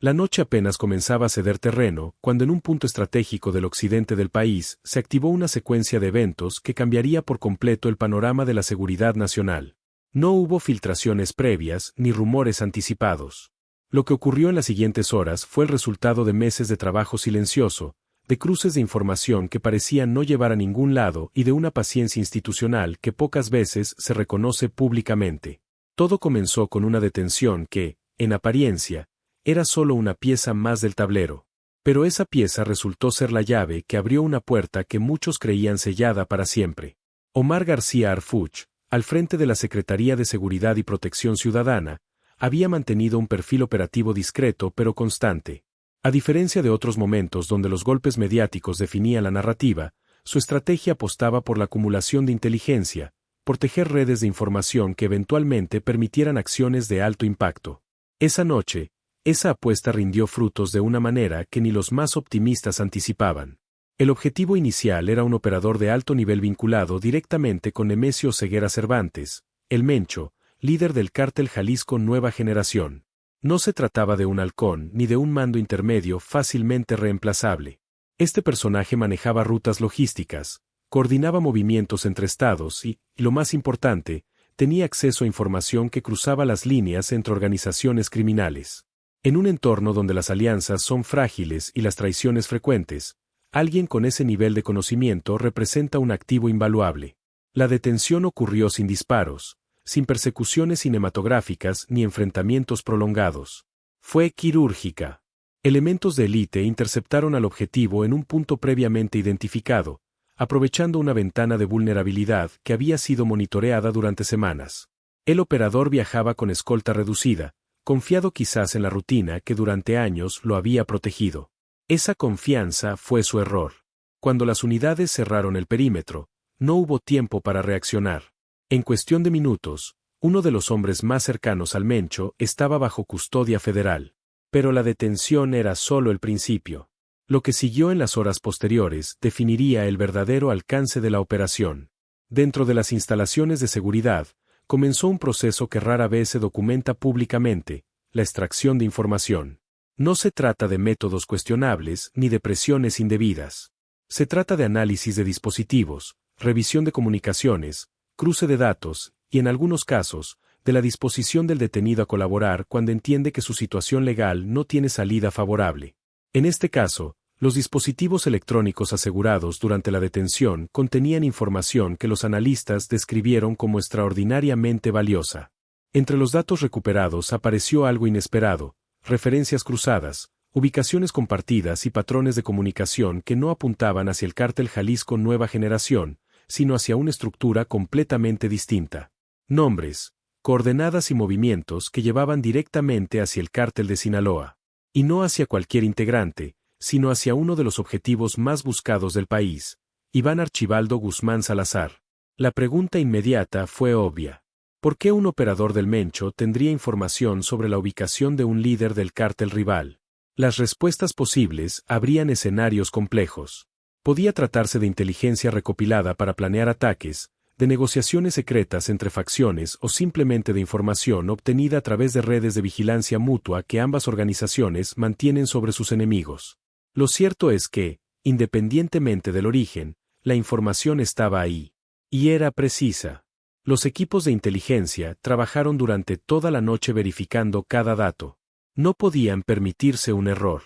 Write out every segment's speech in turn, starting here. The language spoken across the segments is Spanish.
La noche apenas comenzaba a ceder terreno, cuando en un punto estratégico del occidente del país se activó una secuencia de eventos que cambiaría por completo el panorama de la seguridad nacional. No hubo filtraciones previas ni rumores anticipados. Lo que ocurrió en las siguientes horas fue el resultado de meses de trabajo silencioso, de cruces de información que parecían no llevar a ningún lado y de una paciencia institucional que pocas veces se reconoce públicamente. Todo comenzó con una detención que, en apariencia, era solo una pieza más del tablero. Pero esa pieza resultó ser la llave que abrió una puerta que muchos creían sellada para siempre. Omar García Harfuch, al frente de la Secretaría de Seguridad y Protección Ciudadana, había mantenido un perfil operativo discreto pero constante. A diferencia de otros momentos donde los golpes mediáticos definían la narrativa, su estrategia apostaba por la acumulación de inteligencia, por tejer redes de información que eventualmente permitieran acciones de alto impacto. Esa noche, esa apuesta rindió frutos de una manera que ni los más optimistas anticipaban. El objetivo inicial era un operador de alto nivel vinculado directamente con Nemesio Ceguera Cervantes, el Mencho, líder del cártel Jalisco Nueva Generación. No se trataba de un halcón ni de un mando intermedio fácilmente reemplazable. Este personaje manejaba rutas logísticas, coordinaba movimientos entre estados y, lo más importante, tenía acceso a información que cruzaba las líneas entre organizaciones criminales. En un entorno donde las alianzas son frágiles y las traiciones frecuentes, alguien con ese nivel de conocimiento representa un activo invaluable. La detención ocurrió sin disparos, sin persecuciones cinematográficas ni enfrentamientos prolongados. Fue quirúrgica. Elementos de élite interceptaron al objetivo en un punto previamente identificado, aprovechando una ventana de vulnerabilidad que había sido monitoreada durante semanas. El operador viajaba con escolta reducida, confiado quizás en la rutina que durante años lo había protegido. Esa confianza fue su error. Cuando las unidades cerraron el perímetro, no hubo tiempo para reaccionar. En cuestión de minutos, uno de los hombres más cercanos al Mencho estaba bajo custodia federal. Pero la detención era solo el principio. Lo que siguió en las horas posteriores definiría el verdadero alcance de la operación. Dentro de las instalaciones de seguridad, comenzó un proceso que rara vez se documenta públicamente, la extracción de información. No se trata de métodos cuestionables ni de presiones indebidas. Se trata de análisis de dispositivos, revisión de comunicaciones, cruce de datos, y en algunos casos, de la disposición del detenido a colaborar cuando entiende que su situación legal no tiene salida favorable. En este caso, los dispositivos electrónicos asegurados durante la detención contenían información que los analistas describieron como extraordinariamente valiosa. Entre los datos recuperados apareció algo inesperado, referencias cruzadas, ubicaciones compartidas y patrones de comunicación que no apuntaban hacia el cártel Jalisco Nueva Generación, sino hacia una estructura completamente distinta. Nombres, coordenadas y movimientos que llevaban directamente hacia el cártel de Sinaloa. Y no hacia cualquier integrante, sino hacia uno de los objetivos más buscados del país, Iván Archibaldo Guzmán Salazar. La pregunta inmediata fue obvia. ¿Por qué un operador del Mencho tendría información sobre la ubicación de un líder del cártel rival? Las respuestas posibles abrían escenarios complejos. Podía tratarse de inteligencia recopilada para planear ataques, de negociaciones secretas entre facciones o simplemente de información obtenida a través de redes de vigilancia mutua que ambas organizaciones mantienen sobre sus enemigos. Lo cierto es que, independientemente del origen, la información estaba ahí. Y era precisa. Los equipos de inteligencia trabajaron durante toda la noche verificando cada dato. No podían permitirse un error.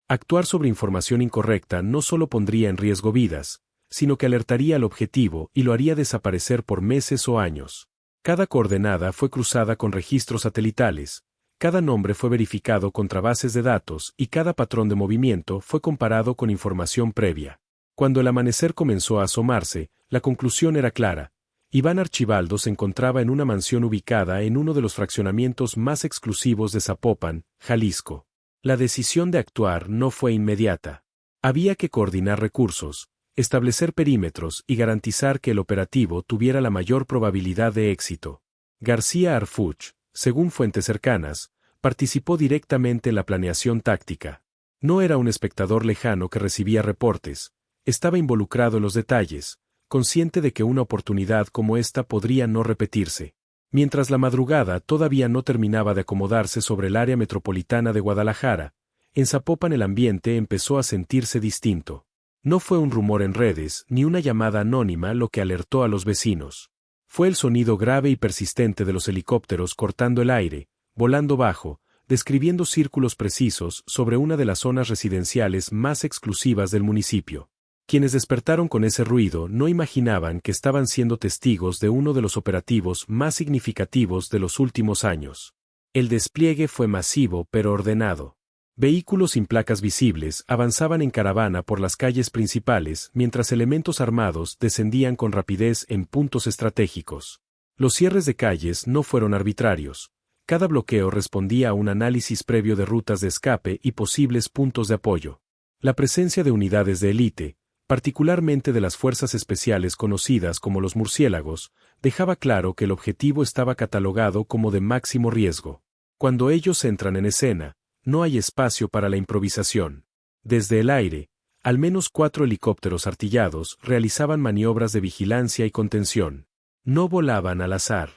Actuar sobre información incorrecta no solo pondría en riesgo vidas, sino que alertaría al objetivo y lo haría desaparecer por meses o años. Cada coordenada fue cruzada con registros satelitales, cada nombre fue verificado contra bases de datos y cada patrón de movimiento fue comparado con información previa. Cuando el amanecer comenzó a asomarse, la conclusión era clara. Iván Archibaldo se encontraba en una mansión ubicada en uno de los fraccionamientos más exclusivos de Zapopan, Jalisco. La decisión de actuar no fue inmediata. Había que coordinar recursos, establecer perímetros y garantizar que el operativo tuviera la mayor probabilidad de éxito. García Harfuch, según fuentes cercanas, participó directamente en la planeación táctica. No era un espectador lejano que recibía reportes, estaba involucrado en los detalles, consciente de que una oportunidad como esta podría no repetirse. Mientras la madrugada todavía no terminaba de acomodarse sobre el área metropolitana de Guadalajara, En Zapopan el ambiente empezó a sentirse distinto. No fue un rumor en redes, ni una llamada anónima lo que alertó a los vecinos. Fue el sonido grave y persistente de los helicópteros cortando el aire, volando bajo, describiendo círculos precisos sobre una de las zonas residenciales más exclusivas del municipio. Quienes despertaron con ese ruido no imaginaban que estaban siendo testigos de uno de los operativos más significativos de los últimos años. El despliegue fue masivo pero ordenado. Vehículos sin placas visibles avanzaban en caravana por las calles principales mientras elementos armados descendían con rapidez en puntos estratégicos. Los cierres de calles no fueron arbitrarios. Cada bloqueo respondía a un análisis previo de rutas de escape y posibles puntos de apoyo. La presencia de unidades de élite, particularmente de las fuerzas especiales conocidas como los murciélagos, dejaba claro que el objetivo estaba catalogado como de máximo riesgo. Cuando ellos entran en escena, no hay espacio para la improvisación. Desde el aire, al menos 4 helicópteros artillados realizaban maniobras de vigilancia y contención. No volaban al azar.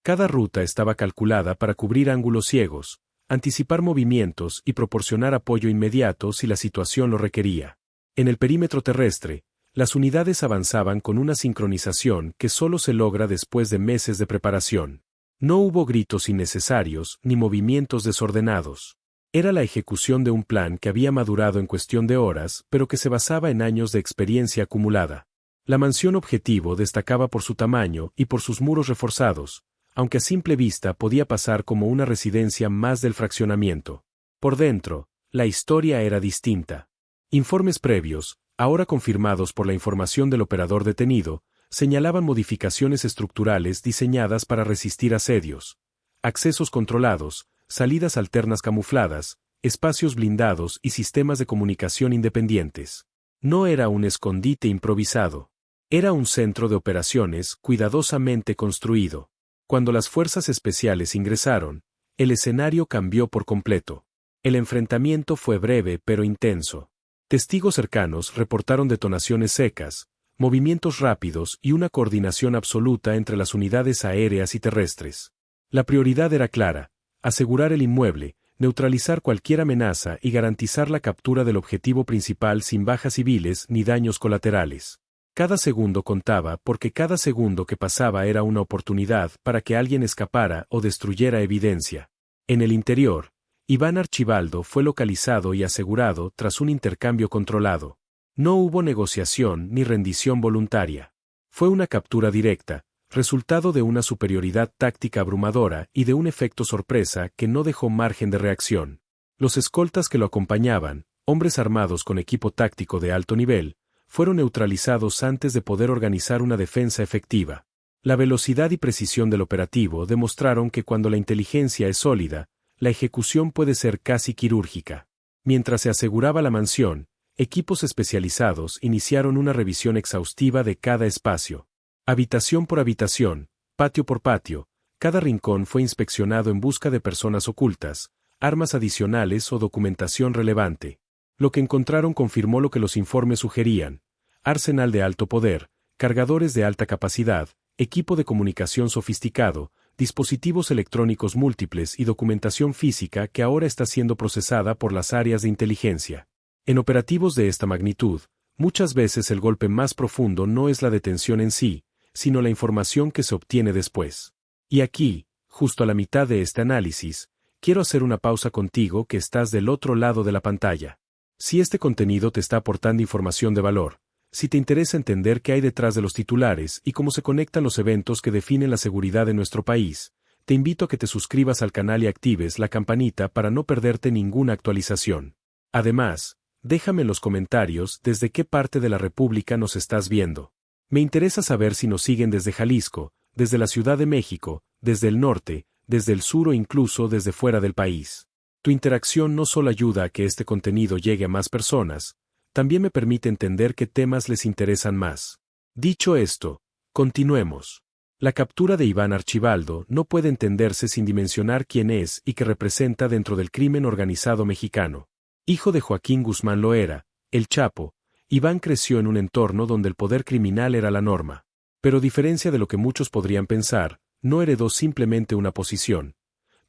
Cada ruta estaba calculada para cubrir ángulos ciegos, anticipar movimientos y proporcionar apoyo inmediato si la situación lo requería. En el perímetro terrestre, las unidades avanzaban con una sincronización que solo se logra después de meses de preparación. No hubo gritos innecesarios ni movimientos desordenados. Era la ejecución de un plan que había madurado en cuestión de horas, pero que se basaba en años de experiencia acumulada. La mansión objetivo destacaba por su tamaño y por sus muros reforzados, aunque a simple vista podía pasar como una residencia más del fraccionamiento. Por dentro, la historia era distinta. Informes previos, ahora confirmados por la información del operador detenido, señalaban modificaciones estructurales diseñadas para resistir asedios, accesos controlados, salidas alternas camufladas, espacios blindados y sistemas de comunicación independientes. No era un escondite improvisado. Era un centro de operaciones cuidadosamente construido. Cuando las fuerzas especiales ingresaron, el escenario cambió por completo. El enfrentamiento fue breve pero intenso. Testigos cercanos reportaron detonaciones secas, movimientos rápidos y una coordinación absoluta entre las unidades aéreas y terrestres. La prioridad era clara: asegurar el inmueble, neutralizar cualquier amenaza y garantizar la captura del objetivo principal sin bajas civiles ni daños colaterales. Cada segundo contaba porque cada segundo que pasaba era una oportunidad para que alguien escapara o destruyera evidencia. En el interior, Iván Archibaldo fue localizado y asegurado tras un intercambio controlado. No hubo negociación ni rendición voluntaria. Fue una captura directa, resultado de una superioridad táctica abrumadora y de un efecto sorpresa que no dejó margen de reacción. Los escoltas que lo acompañaban, hombres armados con equipo táctico de alto nivel, fueron neutralizados antes de poder organizar una defensa efectiva. La velocidad y precisión del operativo demostraron que cuando la inteligencia es sólida, la ejecución puede ser casi quirúrgica. Mientras se aseguraba la mansión, equipos especializados iniciaron una revisión exhaustiva de cada espacio. Habitación por habitación, patio por patio, cada rincón fue inspeccionado en busca de personas ocultas, armas adicionales o documentación relevante. Lo que encontraron confirmó lo que los informes sugerían: arsenal de alto poder, cargadores de alta capacidad, equipo de comunicación sofisticado, dispositivos electrónicos múltiples y documentación física que ahora está siendo procesada por las áreas de inteligencia. En operativos de esta magnitud, muchas veces el golpe más profundo no es la detención en sí, sino la información que se obtiene después. Y aquí, justo a la mitad de este análisis, quiero hacer una pausa contigo que estás del otro lado de la pantalla. Si este contenido te está aportando información de valor, si te interesa entender qué hay detrás de los titulares y cómo se conectan los eventos que definen la seguridad de nuestro país, te invito a que te suscribas al canal y actives la campanita para no perderte ninguna actualización. Además, déjame en los comentarios desde qué parte de la República nos estás viendo. Me interesa saber si nos siguen desde Jalisco, desde la Ciudad de México, desde el norte, desde el sur o incluso desde fuera del país. Tu interacción no solo ayuda a que este contenido llegue a más personas, también me permite entender qué temas les interesan más. Dicho esto, continuemos. La captura de Iván Archibaldo no puede entenderse sin dimensionar quién es y qué representa dentro del crimen organizado mexicano. Hijo de Joaquín Guzmán Loera, el Chapo, Iván creció en un entorno donde el poder criminal era la norma. Pero a diferencia de lo que muchos podrían pensar, no heredó simplemente una posición.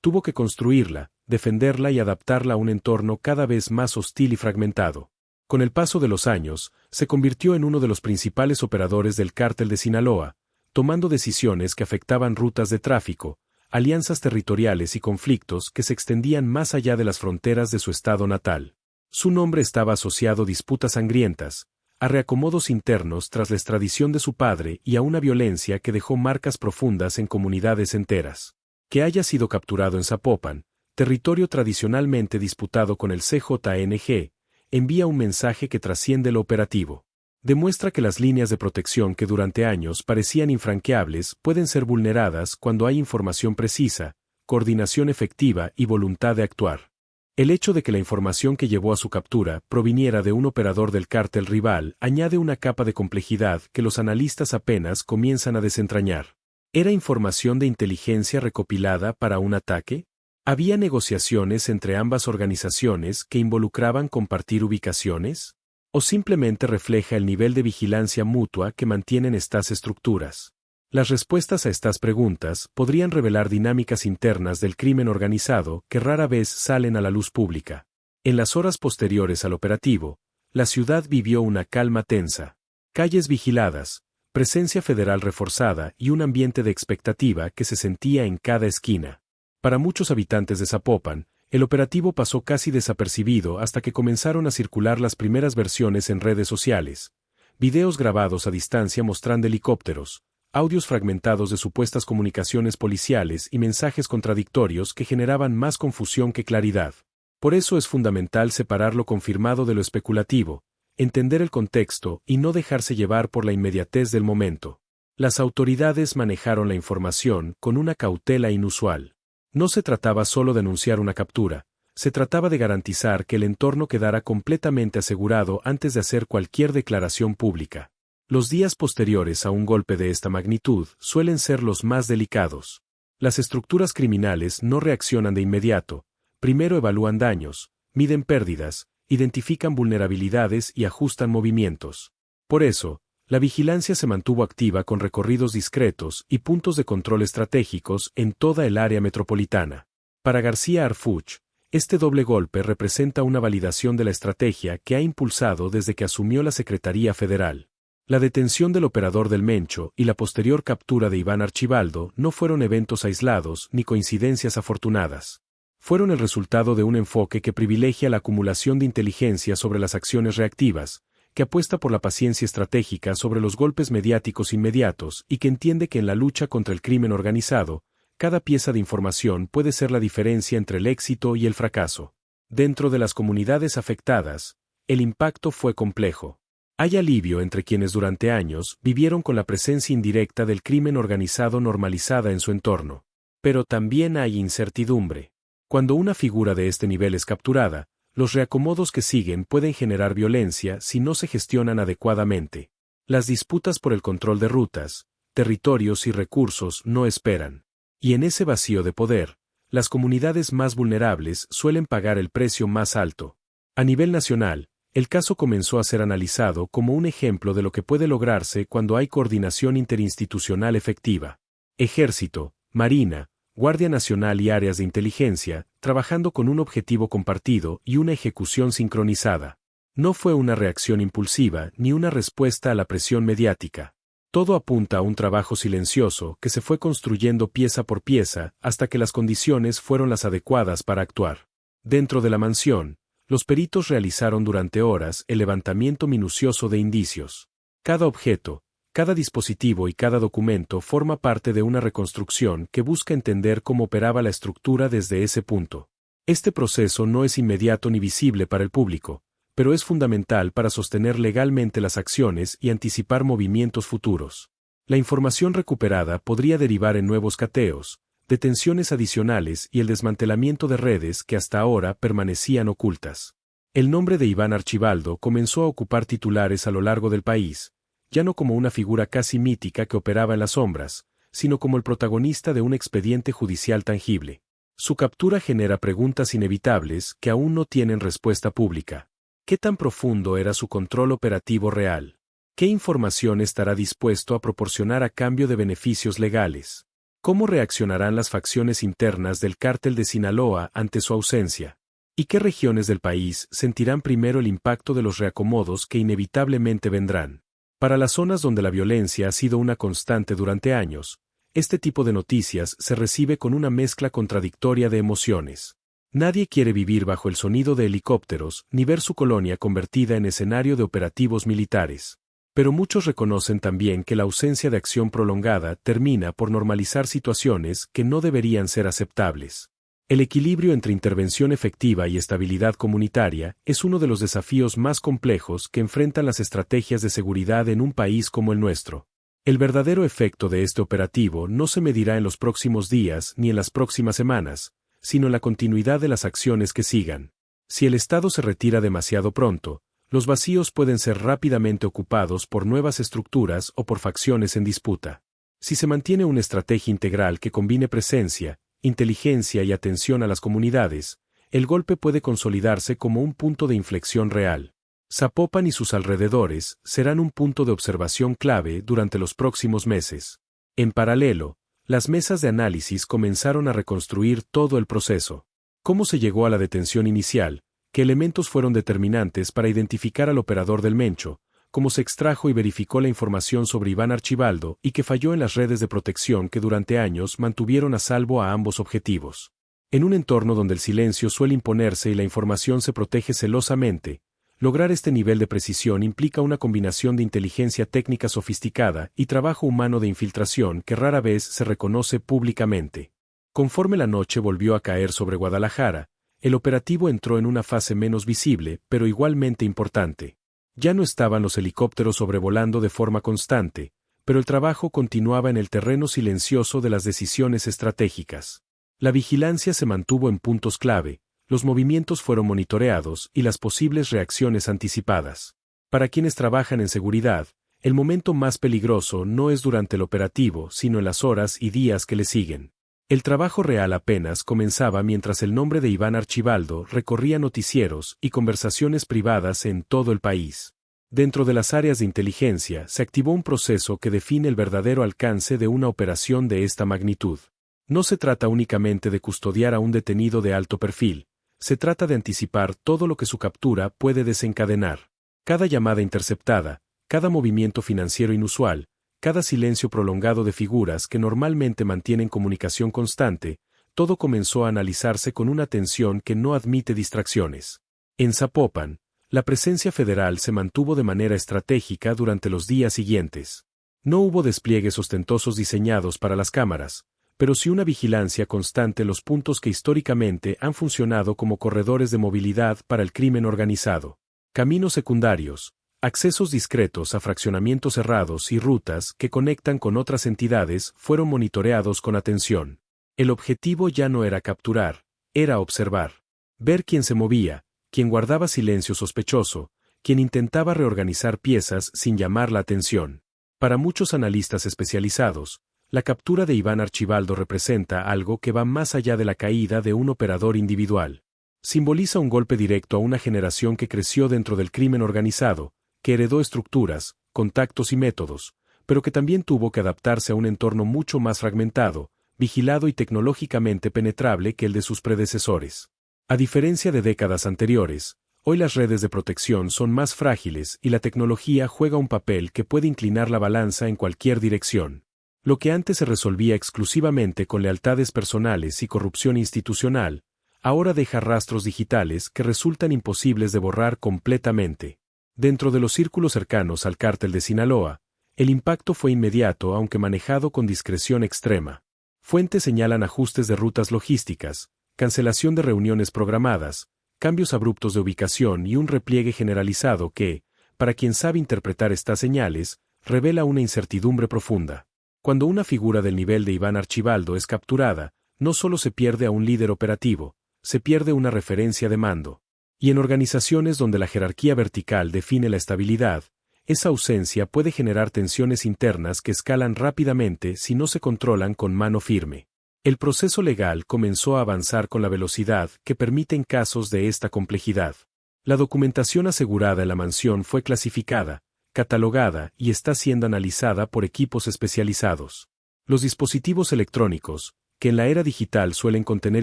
Tuvo que construirla, defenderla y adaptarla a un entorno cada vez más hostil y fragmentado. Con el paso de los años, se convirtió en uno de los principales operadores del cártel de Sinaloa, tomando decisiones que afectaban rutas de tráfico, alianzas territoriales y conflictos que se extendían más allá de las fronteras de su estado natal. Su nombre estaba asociado a disputas sangrientas, a reacomodos internos tras la extradición de su padre y a una violencia que dejó marcas profundas en comunidades enteras. Que haya sido capturado en Zapopan, territorio tradicionalmente disputado con el CJNG, envía un mensaje que trasciende lo operativo. Demuestra que las líneas de protección que durante años parecían infranqueables pueden ser vulneradas cuando hay información precisa, coordinación efectiva y voluntad de actuar. El hecho de que la información que llevó a su captura proviniera de un operador del cártel rival añade una capa de complejidad que los analistas apenas comienzan a desentrañar. ¿Era información de inteligencia recopilada para un ataque? ¿Había negociaciones entre ambas organizaciones que involucraban compartir ubicaciones? ¿O simplemente refleja el nivel de vigilancia mutua que mantienen estas estructuras? Las respuestas a estas preguntas podrían revelar dinámicas internas del crimen organizado que rara vez salen a la luz pública. En las horas posteriores al operativo, la ciudad vivió una calma tensa. Calles vigiladas, presencia federal reforzada y un ambiente de expectativa que se sentía en cada esquina. Para muchos habitantes de Zapopan, el operativo pasó casi desapercibido hasta que comenzaron a circular las primeras versiones en redes sociales. Videos grabados a distancia mostrando helicópteros, audios fragmentados de supuestas comunicaciones policiales y mensajes contradictorios que generaban más confusión que claridad. Por eso es fundamental separar lo confirmado de lo especulativo, entender el contexto y no dejarse llevar por la inmediatez del momento. Las autoridades manejaron la información con una cautela inusual. No se trataba solo de anunciar una captura, se trataba de garantizar que el entorno quedara completamente asegurado antes de hacer cualquier declaración pública. Los días posteriores a un golpe de esta magnitud suelen ser los más delicados. Las estructuras criminales no reaccionan de inmediato, primero evalúan daños, miden pérdidas, identifican vulnerabilidades y ajustan movimientos. Por eso, la vigilancia se mantuvo activa con recorridos discretos y puntos de control estratégicos en toda el área metropolitana. Para García Harfuch, este doble golpe representa una validación de la estrategia que ha impulsado desde que asumió la Secretaría Federal. La detención del operador del Mencho y la posterior captura de Iván Archibaldo no fueron eventos aislados ni coincidencias afortunadas. Fueron el resultado de un enfoque que privilegia la acumulación de inteligencia sobre las acciones reactivas, que apuesta por la paciencia estratégica sobre los golpes mediáticos inmediatos y que entiende que en la lucha contra el crimen organizado, cada pieza de información puede ser la diferencia entre el éxito y el fracaso. Dentro de las comunidades afectadas, el impacto fue complejo. Hay alivio entre quienes durante años vivieron con la presencia indirecta del crimen organizado normalizada en su entorno. Pero también hay incertidumbre. Cuando una figura de este nivel es capturada, los reacomodos que siguen pueden generar violencia si no se gestionan adecuadamente. Las disputas por el control de rutas, territorios y recursos no esperan. Y en ese vacío de poder, las comunidades más vulnerables suelen pagar el precio más alto. A nivel nacional, el caso comenzó a ser analizado como un ejemplo de lo que puede lograrse cuando hay coordinación interinstitucional efectiva. Ejército, Marina, Guardia Nacional y áreas de inteligencia, trabajando con un objetivo compartido y una ejecución sincronizada. No fue una reacción impulsiva ni una respuesta a la presión mediática. Todo apunta a un trabajo silencioso que se fue construyendo pieza por pieza hasta que las condiciones fueron las adecuadas para actuar. Dentro de la mansión, los peritos realizaron durante horas el levantamiento minucioso de indicios. Cada objeto, cada dispositivo y cada documento forma parte de una reconstrucción que busca entender cómo operaba la estructura desde ese punto. Este proceso no es inmediato ni visible para el público, pero es fundamental para sostener legalmente las acciones y anticipar movimientos futuros. La información recuperada podría derivar en nuevos cateos, detenciones adicionales y el desmantelamiento de redes que hasta ahora permanecían ocultas. El nombre de Iván Archibaldo comenzó a ocupar titulares a lo largo del país, ya no como una figura casi mítica que operaba en las sombras, sino como el protagonista de un expediente judicial tangible. Su captura genera preguntas inevitables que aún no tienen respuesta pública. ¿Qué tan profundo era su control operativo real? ¿Qué información estará dispuesto a proporcionar a cambio de beneficios legales? ¿Cómo reaccionarán las facciones internas del cártel de Sinaloa ante su ausencia? ¿Y qué regiones del país sentirán primero el impacto de los reacomodos que inevitablemente vendrán? Para las zonas donde la violencia ha sido una constante durante años, este tipo de noticias se recibe con una mezcla contradictoria de emociones. Nadie quiere vivir bajo el sonido de helicópteros ni ver su colonia convertida en escenario de operativos militares. Pero muchos reconocen también que la ausencia de acción prolongada termina por normalizar situaciones que no deberían ser aceptables. El equilibrio entre intervención efectiva y estabilidad comunitaria es uno de los desafíos más complejos que enfrentan las estrategias de seguridad en un país como el nuestro. El verdadero efecto de este operativo no se medirá en los próximos días ni en las próximas semanas, sino en la continuidad de las acciones que sigan. Si el Estado se retira demasiado pronto, los vacíos pueden ser rápidamente ocupados por nuevas estructuras o por facciones en disputa. Si se mantiene una estrategia integral que combine presencia, inteligencia y atención a las comunidades, el golpe puede consolidarse como un punto de inflexión real. Zapopan y sus alrededores serán un punto de observación clave durante los próximos meses. En paralelo, las mesas de análisis comenzaron a reconstruir todo el proceso. ¿Cómo se llegó a la detención inicial? ¿Qué elementos fueron determinantes para identificar al operador del Mencho? ¿Cómo se extrajo y verificó la información sobre Iván Archibaldo y que falló en las redes de protección que durante años mantuvieron a salvo a ambos objetivos? En un entorno donde el silencio suele imponerse y la información se protege celosamente, lograr este nivel de precisión implica una combinación de inteligencia técnica sofisticada y trabajo humano de infiltración que rara vez se reconoce públicamente. Conforme la noche volvió a caer sobre Guadalajara, el operativo entró en una fase menos visible, pero igualmente importante. Ya no estaban los helicópteros sobrevolando de forma constante, pero el trabajo continuaba en el terreno silencioso de las decisiones estratégicas. La vigilancia se mantuvo en puntos clave, los movimientos fueron monitoreados y las posibles reacciones anticipadas. Para quienes trabajan en seguridad, el momento más peligroso no es durante el operativo, sino en las horas y días que le siguen. El trabajo real apenas comenzaba mientras el nombre de Iván Archibaldo recorría noticieros y conversaciones privadas en todo el país. Dentro de las áreas de inteligencia se activó un proceso que define el verdadero alcance de una operación de esta magnitud. No se trata únicamente de custodiar a un detenido de alto perfil, se trata de anticipar todo lo que su captura puede desencadenar. Cada llamada interceptada, cada movimiento financiero inusual, cada silencio prolongado de figuras que normalmente mantienen comunicación constante, todo comenzó a analizarse con una atención que no admite distracciones. En Zapopan, la presencia federal se mantuvo de manera estratégica durante los días siguientes. No hubo despliegues ostentosos diseñados para las cámaras, pero sí una vigilancia constante en los puntos que históricamente han funcionado como corredores de movilidad para el crimen organizado. Caminos secundarios, accesos discretos a fraccionamientos cerrados y rutas que conectan con otras entidades fueron monitoreados con atención. El objetivo ya no era capturar, era observar. Ver quién se movía, quién guardaba silencio sospechoso, quién intentaba reorganizar piezas sin llamar la atención. Para muchos analistas especializados, la captura de Iván Archibaldo representa algo que va más allá de la caída de un operador individual. Simboliza un golpe directo a una generación que creció dentro del crimen organizado, que heredó estructuras, contactos y métodos, pero que también tuvo que adaptarse a un entorno mucho más fragmentado, vigilado y tecnológicamente penetrable que el de sus predecesores. A diferencia de décadas anteriores, hoy las redes de protección son más frágiles y la tecnología juega un papel que puede inclinar la balanza en cualquier dirección. Lo que antes se resolvía exclusivamente con lealtades personales y corrupción institucional, ahora deja rastros digitales que resultan imposibles de borrar completamente. Dentro de los círculos cercanos al cártel de Sinaloa, el impacto fue inmediato aunque manejado con discreción extrema. Fuentes señalan ajustes de rutas logísticas, cancelación de reuniones programadas, cambios abruptos de ubicación y un repliegue generalizado que, para quien sabe interpretar estas señales, revela una incertidumbre profunda. Cuando una figura del nivel de Iván Archibaldo es capturada, no solo se pierde a un líder operativo, se pierde una referencia de mando. Y en organizaciones donde la jerarquía vertical define la estabilidad, esa ausencia puede generar tensiones internas que escalan rápidamente si no se controlan con mano firme. El proceso legal comenzó a avanzar con la velocidad que permiten casos de esta complejidad. La documentación asegurada en la mansión fue clasificada, catalogada y está siendo analizada por equipos especializados. Los dispositivos electrónicos, que en la era digital suelen contener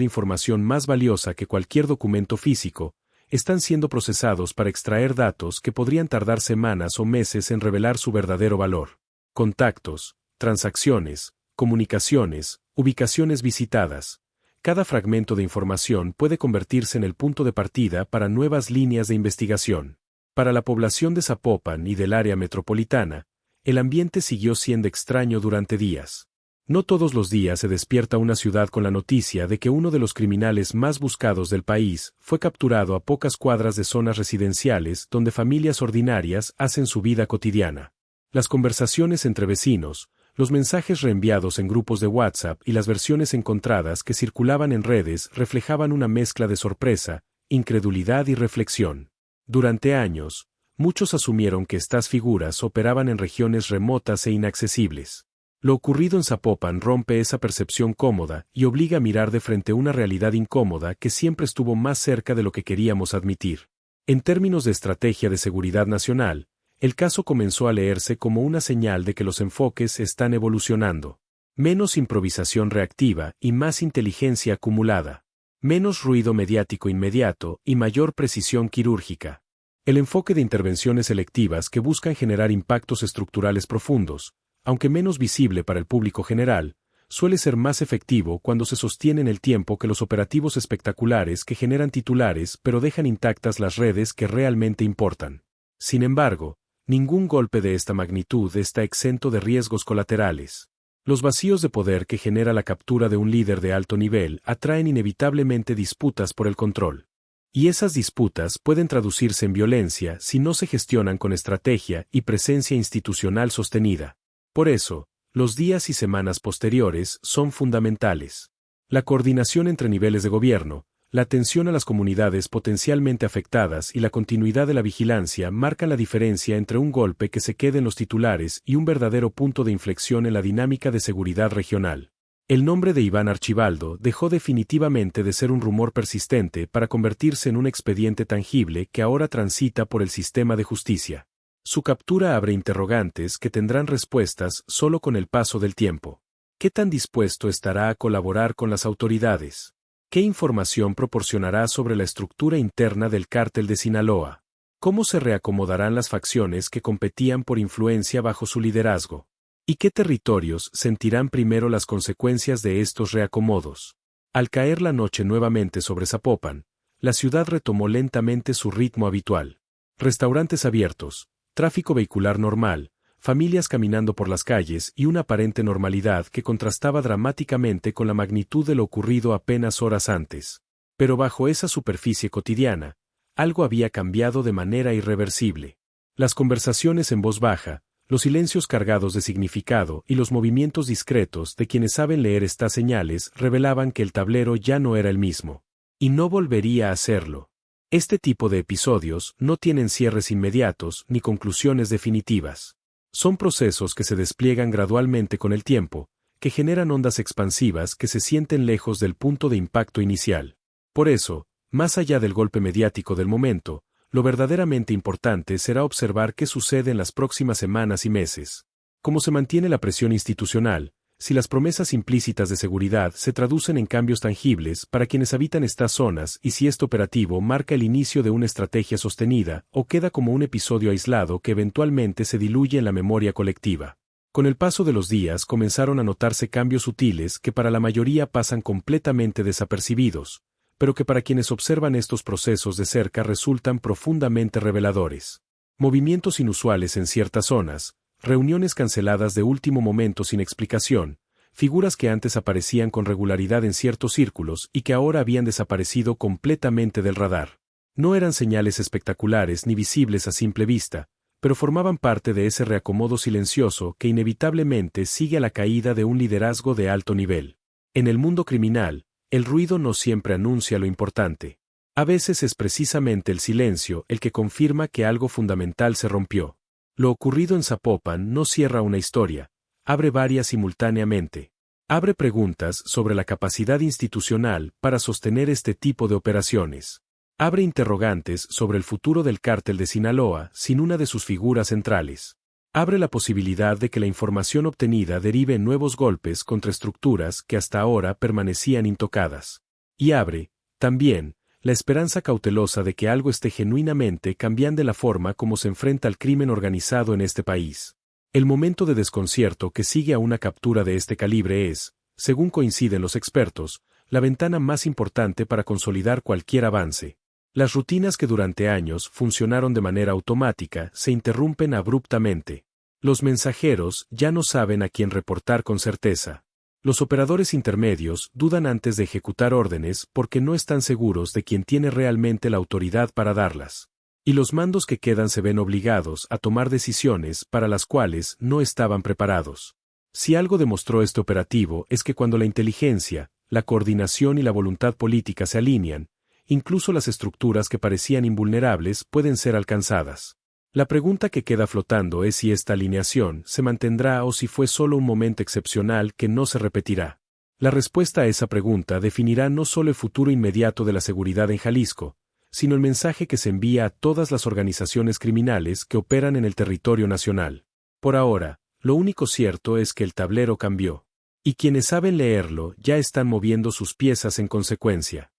información más valiosa que cualquier documento físico, están siendo procesados para extraer datos que podrían tardar semanas o meses en revelar su verdadero valor. Contactos, transacciones, comunicaciones, ubicaciones visitadas. Cada fragmento de información puede convertirse en el punto de partida para nuevas líneas de investigación. Para la población de Zapopan y del área metropolitana, el ambiente siguió siendo extraño durante días. No todos los días se despierta una ciudad con la noticia de que uno de los criminales más buscados del país fue capturado a pocas cuadras de zonas residenciales donde familias ordinarias hacen su vida cotidiana. Las conversaciones entre vecinos, los mensajes reenviados en grupos de WhatsApp y las versiones encontradas que circulaban en redes reflejaban una mezcla de sorpresa, incredulidad y reflexión. Durante años, muchos asumieron que estas figuras operaban en regiones remotas e inaccesibles. Lo ocurrido en Zapopan rompe esa percepción cómoda y obliga a mirar de frente una realidad incómoda que siempre estuvo más cerca de lo que queríamos admitir. En términos de estrategia de seguridad nacional, el caso comenzó a leerse como una señal de que los enfoques están evolucionando. Menos improvisación reactiva y más inteligencia acumulada. Menos ruido mediático inmediato y mayor precisión quirúrgica. El enfoque de intervenciones selectivas que buscan generar impactos estructurales profundos, aunque menos visible para el público general, suele ser más efectivo cuando se sostiene en el tiempo que los operativos espectaculares que generan titulares pero dejan intactas las redes que realmente importan. Sin embargo, ningún golpe de esta magnitud está exento de riesgos colaterales. Los vacíos de poder que genera la captura de un líder de alto nivel atraen inevitablemente disputas por el control. Y esas disputas pueden traducirse en violencia si no se gestionan con estrategia y presencia institucional sostenida. Por eso, los días y semanas posteriores son fundamentales. La coordinación entre niveles de gobierno, la atención a las comunidades potencialmente afectadas y la continuidad de la vigilancia marcan la diferencia entre un golpe que se quede en los titulares y un verdadero punto de inflexión en la dinámica de seguridad regional. El nombre de Iván Archibaldo dejó definitivamente de ser un rumor persistente para convertirse en un expediente tangible que ahora transita por el sistema de justicia. Su captura abre interrogantes que tendrán respuestas solo con el paso del tiempo. ¿Qué tan dispuesto estará a colaborar con las autoridades? ¿Qué información proporcionará sobre la estructura interna del cártel de Sinaloa? ¿Cómo se reacomodarán las facciones que competían por influencia bajo su liderazgo? ¿Y qué territorios sentirán primero las consecuencias de estos reacomodos? Al caer la noche nuevamente sobre Zapopan, la ciudad retomó lentamente su ritmo habitual. Restaurantes abiertos, tráfico vehicular normal, familias caminando por las calles y una aparente normalidad que contrastaba dramáticamente con la magnitud de lo ocurrido apenas horas antes. Pero bajo esa superficie cotidiana, algo había cambiado de manera irreversible. Las conversaciones en voz baja, los silencios cargados de significado y los movimientos discretos de quienes saben leer estas señales revelaban que el tablero ya no era el mismo. Y no volvería a serlo. Este tipo de episodios no tienen cierres inmediatos ni conclusiones definitivas. Son procesos que se despliegan gradualmente con el tiempo, que generan ondas expansivas que se sienten lejos del punto de impacto inicial. Por eso, más allá del golpe mediático del momento, lo verdaderamente importante será observar qué sucede en las próximas semanas y meses. Cómo se mantiene la presión institucional, si las promesas implícitas de seguridad se traducen en cambios tangibles para quienes habitan estas zonas y si este operativo marca el inicio de una estrategia sostenida o queda como un episodio aislado que eventualmente se diluye en la memoria colectiva. Con el paso de los días comenzaron a notarse cambios sutiles que para la mayoría pasan completamente desapercibidos, pero que para quienes observan estos procesos de cerca resultan profundamente reveladores. Movimientos inusuales en ciertas zonas, reuniones canceladas de último momento sin explicación, figuras que antes aparecían con regularidad en ciertos círculos y que ahora habían desaparecido completamente del radar. No eran señales espectaculares ni visibles a simple vista, pero formaban parte de ese reacomodo silencioso que inevitablemente sigue a la caída de un liderazgo de alto nivel. En el mundo criminal, el ruido no siempre anuncia lo importante. A veces es precisamente el silencio el que confirma que algo fundamental se rompió. Lo ocurrido en Zapopan no cierra una historia, abre varias simultáneamente. Abre preguntas sobre la capacidad institucional para sostener este tipo de operaciones. Abre interrogantes sobre el futuro del cártel de Sinaloa sin una de sus figuras centrales. Abre la posibilidad de que la información obtenida derive en nuevos golpes contra estructuras que hasta ahora permanecían intocadas. Y abre, también, la esperanza cautelosa de que algo esté genuinamente cambiando la forma como se enfrenta al crimen organizado en este país. El momento de desconcierto que sigue a una captura de este calibre es, según coinciden los expertos, la ventana más importante para consolidar cualquier avance. Las rutinas que durante años funcionaron de manera automática se interrumpen abruptamente. Los mensajeros ya no saben a quién reportar con certeza. Los operadores intermedios dudan antes de ejecutar órdenes porque no están seguros de quién tiene realmente la autoridad para darlas. Y los mandos que quedan se ven obligados a tomar decisiones para las cuales no estaban preparados. Si algo demostró este operativo es que cuando la inteligencia, la coordinación y la voluntad política se alinean, incluso las estructuras que parecían invulnerables pueden ser alcanzadas. La pregunta que queda flotando es si esta alineación se mantendrá o si fue solo un momento excepcional que no se repetirá. La respuesta a esa pregunta definirá no solo el futuro inmediato de la seguridad en Jalisco, sino el mensaje que se envía a todas las organizaciones criminales que operan en el territorio nacional. Por ahora, lo único cierto es que el tablero cambió. Y quienes saben leerlo ya están moviendo sus piezas en consecuencia.